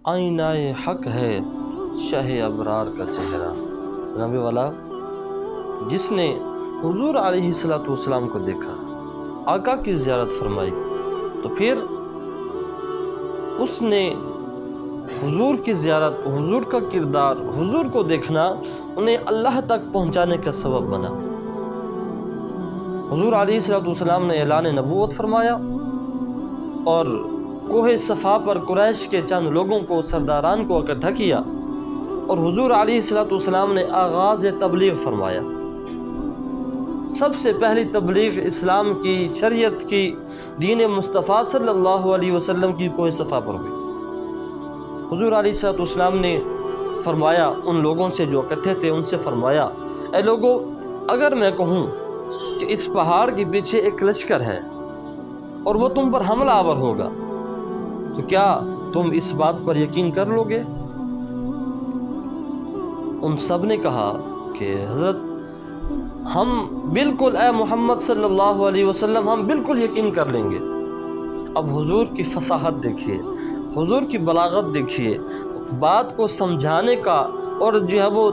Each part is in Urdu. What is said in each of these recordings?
آئینہ حق ہے شاہ ابرار کا چہرہ۔ جناب والا، جس نے حضور علیہ الصلوۃ والسلام کو دیکھا، آقا کی زیارت فرمائی، تو پھر اس نے حضور کی زیارت، حضور کا کردار، حضور کو دیکھنا انہیں اللہ تک پہنچانے کا سبب بنا۔ حضور علیہ الصلوۃ والسلام نے اعلان نبوت فرمایا اور کوہ صفا پر قریش کے چند لوگوں کو، سرداران کو اکٹھا کیا، اور حضور علیہ الصلوۃ والسلام نے آغاز تبلیغ فرمایا۔ سب سے پہلی تبلیغ اسلام کی، شریعت کی، دین مصطفیٰ صلی اللہ علیہ وسلم کی کوہ صفا پر ہوئی۔ حضور علیہ الصلوۃ والسلام نے فرمایا ان لوگوں سے جو اکٹھے تھے، ان سے فرمایا، اے لوگو، اگر میں کہوں کہ اس پہاڑ کے پیچھے ایک لشکر ہے اور وہ تم پر حملہ آور ہوگا، تو کیا تم اس بات پر یقین کر لو گے؟ ان سب نے کہا کہ حضرت، ہم بالکل، اے محمد صلی اللہ علیہ وسلم، ہم بالکل یقین کر لیں گے۔ اب حضور کی فصاحت دیکھیے، حضور کی بلاغت دیکھیے، بات کو سمجھانے کا اور جو ہے وہ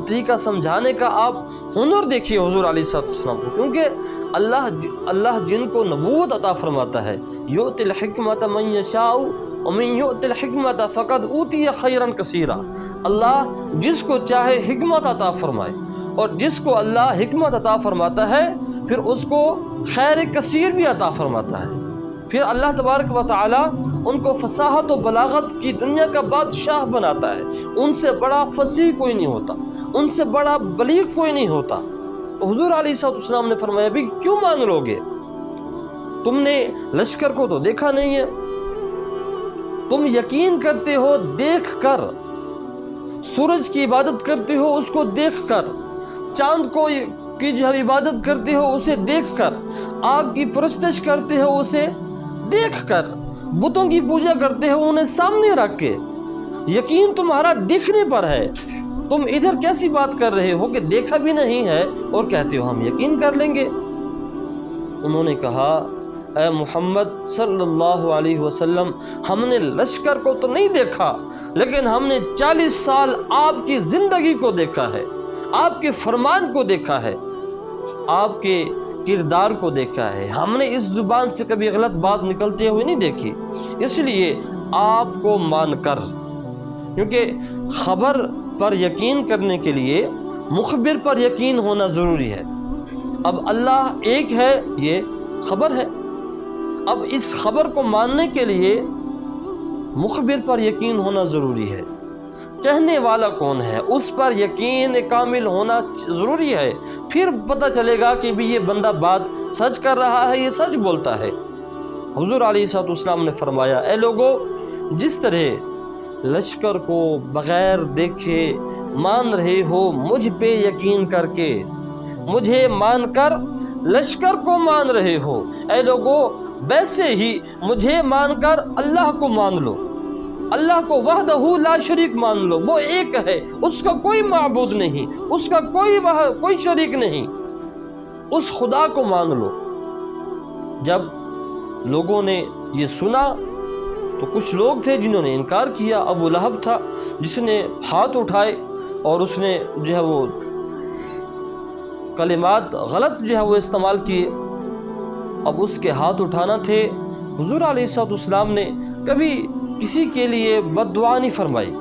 طریقہ سمجھانے کا آپ ہنر دیکھیے حضور علیہ السلام کو، کیونکہ اللہ جن کو نبوت عطا فرماتا ہے، یؤتی الحکمت من یشاء ومن یؤت الحکمت فقد اوتی خیرا کثیرا، اللہ جس کو چاہے حکمت عطا فرمائے، اور جس کو اللہ حکمت عطا فرماتا ہے پھر اس کو خیر کثیر بھی عطا فرماتا ہے۔ پھر اللہ تبارک و تعالی ان کو فصاحت و بلاغت کی دنیا کا بادشاہ بناتا ہے۔ ان سے بڑا فصیح کوئی نہیں ہوتا، ان سے بڑا بلیغ کوئی نہیں ہوتا۔ حضور علیہ السلام نے فرمایا، بھی کیوں مان لو گے؟ تم نے لشکر کو تو دیکھا نہیں ہے، تم یقین کرتے ہو دیکھ کر، سورج کی عبادت کرتے ہو اس کو دیکھ کر، چاند کو کی جو عبادت کرتے ہو اسے دیکھ کر، آگ کی پرستش کرتے ہو اسے دیکھ کر، بتوں کی پوجا کرتے ہو انہیں سامنے رکھ کے، یقین تمہارا دیکھنے پر ہے۔ تم ادھر کیسی بات کر رہے ہو کہ دیکھا بھی نہیں ہے اور کہتے ہو ہم یقین کر لیں گے؟ انہوں نے کہا، اے محمد صلی اللہ علیہ وسلم، ہم نے لشکر کو تو نہیں دیکھا، لیکن ہم نے 40 سال آپ کی زندگی کو دیکھا ہے، آپ کے فرمان کو دیکھا ہے، آپ کے کردار کو دیکھا ہے۔ ہم نے اس زبان سے کبھی غلط بات نکلتے ہوئے نہیں دیکھی، اس لیے آپ کو مان کر، کیونکہ خبر پر یقین کرنے کے لیے مخبر پر یقین ہونا ضروری ہے۔ اب اللہ ایک ہے، یہ خبر ہے، اب اس خبر کو ماننے کے لیے مخبر پر یقین ہونا ضروری ہے۔ کہنے والا کون ہے اس پر یقین کامل ہونا ضروری ہے، پھر پتہ چلے گا کہ بھی یہ بندہ بات سچ کر رہا ہے، یہ سچ بولتا ہے۔ حضور علیہ السلام نے فرمایا، اے لوگو، جس طرح لشکر کو بغیر دیکھے مان رہے ہو مجھ پہ یقین کر کے، مجھے مان کر لشکر کو مان رہے ہو، اے لوگو ویسے ہی مجھے مان کر اللہ کو مان لو، اللہ کو وحدہ لا شریک مان لو، وہ ایک ہے، اس کا کوئی معبود نہیں، اس کا کوئی شریک نہیں، اس خدا کو مان لو۔ جب لوگوں نے یہ سنا تو کچھ لوگ تھے جنہوں نے انکار کیا۔ ابو لہب تھا جس نے ہاتھ اٹھائے اور اس نے جو ہے وہ کلمات غلط جو ہے وہ استعمال کیے۔ اب اس کے ہاتھ اٹھانا تھے۔ حضور علیہ السلام نے کبھی کسی کے لیے بد دعا نہیں فرمائی،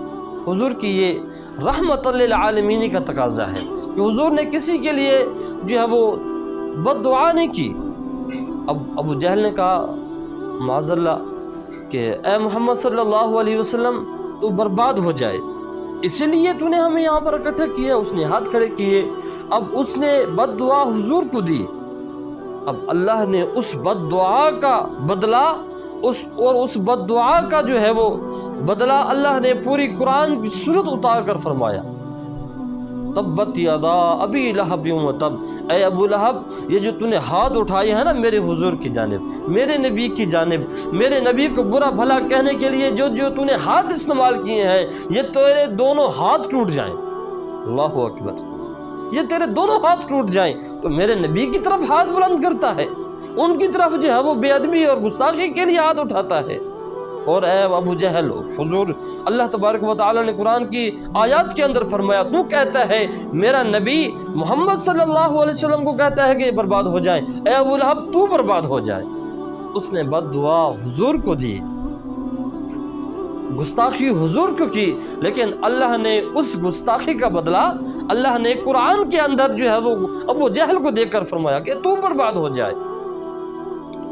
حضور کی یہ رحمت للعالمین کا تقاضا ہے کہ حضور نے کسی کے لیے جو ہے وہ بد دعا نہیں کی۔ اب ابو جہل نے کہا معاذ اللہ کہ اے محمد صلی اللہ علیہ وسلم، تو برباد ہو جائے، اسی لیے تو نے ہمیں یہاں پر اکٹھا کیا۔ اس نے ہاتھ کھڑے کیے، اب اس نے بد دعا حضور کو دی۔ اب اللہ نے اس بد دعا کا بدلہ اس بد دعا کا جو ہے وہ بدلہ اللہ نے پوری قرآن کی سورت اتار کر فرمایا، تبت یدا ابی لہب وتب، اے ابو لہب، یہ جو تو نے ہاتھ اٹھائے ہیں نا میرے حضور کی جانب، میرے نبی کی جانب، میرے نبی کو برا بھلا کہنے کے لیے جو تو نے ہاتھ استعمال کیے ہیں، یہ تیرے دونوں ہاتھ ٹوٹ جائیں۔ اللہ اکبر، یہ تیرے دونوں ہاتھ ٹوٹ جائیں۔ تو میرے نبی کی طرف ہاتھ بلند کرتا ہے، ان کی طرف جو ہے وہ بے ادبی اور گستاخی کے لیے ہاتھ اٹھاتا ہے۔ اور اے ابو جہل، حضور اللہ تبارک و تعالی نے قرآن کی آیات کے اندر فرمایا، تو کہتا ہے میرا نبی محمد صلی اللہ علیہ وسلم کو کہتا ہے کہ یہ برباد ہو جائیں، اے ابو لہب تو برباد ہو جائے۔ اس نے بد دعا حضور کو دی، گستاخی حضور کو کی، لیکن اللہ نے اس گستاخی کا بدلہ اللہ نے قرآن کے اندر جو ہے وہ ابو جہل کو دیکھ کر فرمایا کہ تو برباد ہو جائے۔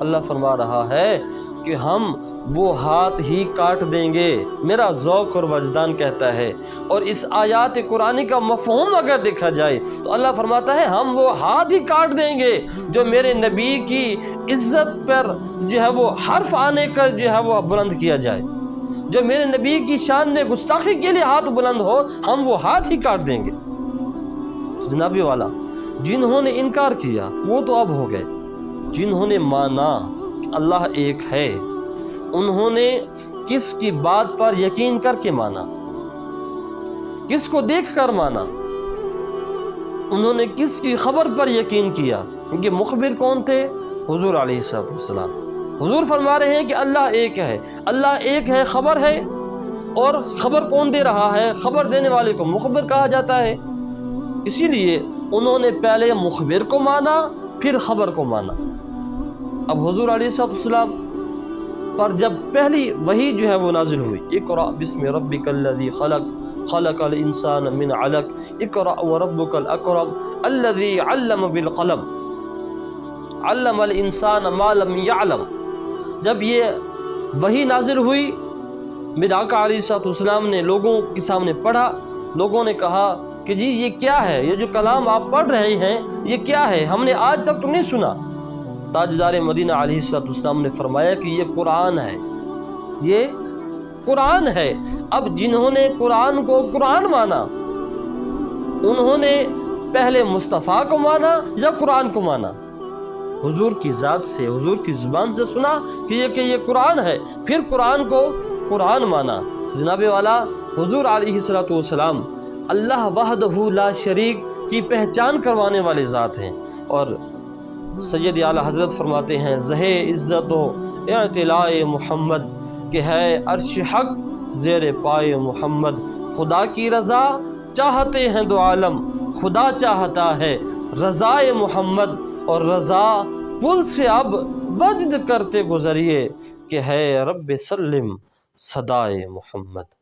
اللہ فرما رہا ہے کہ ہم وہ ہاتھ ہی کاٹ دیں گے، میرا ذوق اور وجدان کہتا ہے۔ اور اس آیات قرآنی کا مفہوم اگر دیکھا جائے تو اللہ فرماتا ہے ہم وہ ہاتھ ہی کاٹ دیں گے جو میرے نبی کی عزت پر جو ہے وہ حرف آنے کا جو ہے وہ بلند کیا جائے، جو میرے نبی کی شان میں گستاخی کے لیے ہاتھ بلند ہو، ہم وہ ہاتھ ہی کاٹ دیں گے۔ جنابی والا، جنہوں نے انکار کیا وہ تو اب ہو گئے، جنہوں نے مانا کہ اللہ ایک ہے، انہوں نے کس کی بات پر یقین کر کے مانا، کس کو دیکھ کر مانا، انہوں نے کس کی خبر پر یقین کیا، کیونکہ مخبر کون تھے؟ حضور علیہ السلام۔ حضور فرما رہے ہیں کہ اللہ ایک ہے، اللہ ایک ہے خبر ہے، اور خبر کون دے رہا ہے؟ خبر دینے والے کو مخبر کہا جاتا ہے۔ اسی لیے انہوں نے پہلے مخبر کو مانا پھر خبر کو مانا۔ اب حضور علیہ السلام پر جب پہلی وحی جو ہے وہ نازل ہوئی، اقرأ بسم ربک الذی خلق خلق الانسان من علق اقرأ وربک الاکرم الذی علم بالقلم علم الانسان ما لم یعلم، جب یہ وحی نازل ہوئی میرے آقا علیہ السلام نے لوگوں کے سامنے پڑھا، لوگوں نے کہا کہ جی یہ کیا ہے، یہ جو کلام آپ پڑھ رہے ہیں یہ کیا ہے، ہم نے آج تک تو نہیں سنا۔ تاجدار مدینہ علیہ السلام نے فرمایا کہ یہ قرآن ہے، یہ قرآن ہے۔ اب جنہوں نے قرآن کو قرآن مانا، انہوں نے پہلے مصطفیٰ کو مانا یا قرآن کو مانا؟ حضور کی ذات سے، حضور کی زبان سے سنا کہ یہ قرآن ہے، پھر قرآن کو قرآن مانا۔ جناب والا، حضور علیہ السلام اللہ وحدہ لا شریک کی پہچان کروانے والے ذات ہیں، اور سید اعلیٰ حضرت فرماتے ہیں زہے عزت و اعتلاء محمد کہ ہے عرش حق زیر پائے محمد، خدا کی رضا چاہتے ہیں دو عالم، خدا چاہتا ہے رضائے محمد، اور رضا پل سے اب وجد کرتے گزریے کہ ہے رب سلم صدائے محمد۔